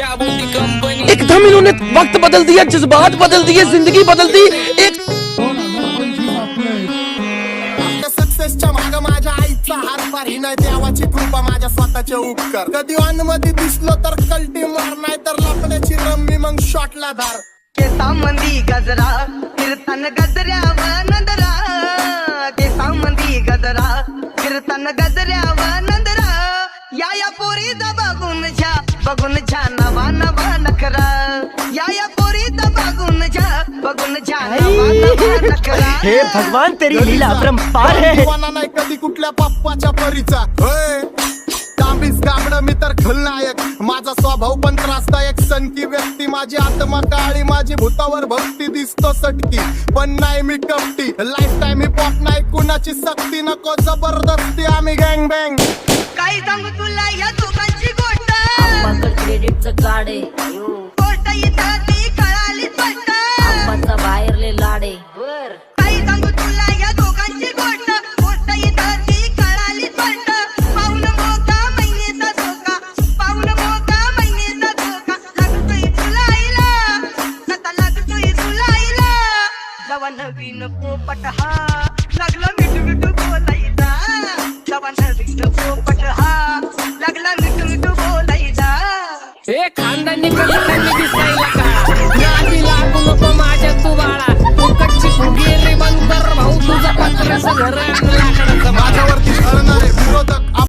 एकदम इन्होंने वक्त बदल दिया, जज्बात बदल दिए, जिंदगी बदल दी। एक सक्सेसच्या माग माझ्या आईचा हातभार, ही नाही देवाची कृपा, माझ्या स्वतःचे उपकार. कधी ऑन मध्ये दिसलो तर कल्टी मार, नाही तर लपण्याची रम्मी मग शॉटला धार. केसामंदी गजरा कीर्तन गजऱ्यावर नंदरा, केसामंदी गजरा कीर्तन गजऱ्यावर नंदरा. या पोरीचा बघून छा नवा नवा नखरा. या पोरीचा बघून छा नवा नवा नखरा. हे भगवान तेरी लीला अपरंपार है. दिवाना नाही कधी कुठल्या पप्पाच्या परीचा. तांबीस गाबड मी तर खलनायक, माझा स्वभाव पण त्रासदायक. सनकी व्यक्ती माझी आत्मा काळी, माझी भूतावर भक्ती दिसतो सटकी, पण नाही मी कपटी. लाईफ टाइम हिप हॉप नाही कुणाची सक्ती, नको जबरदस्ती, आम्ही गँग बँग. काय सांगू तुला या दोघांची गोष्ट, क्रेडिटचं कार्ड आहे, गोष्ट इथं ती कळाली स्पष्ट. आप्पाचा बाहेरले लाडे. काय सांगू तुला या दोघांची गोष्ट, गोष्ट इथं ती कळाली स्पष्ट. पाऊन मोका महिनेचा धोका, पाऊन मोका महिनेचा धोका. लागतोय तुलाईला, आता लागतोय तुलाईला. जवा नवीन पोपट हा लागला मिठू मिठू बोलायचा, जवा नवीन पोपट हा लागला मिठू मिठू बोलायचा. हे खानदानी कशाने दिसायला का, नादी लागू नको माझ्या तू बाळा. फुकटची गेली बंदर भाऊ, तुझा पत्राचं घर लाकडाचं. माझ्यावरती ठरणारे विरोधक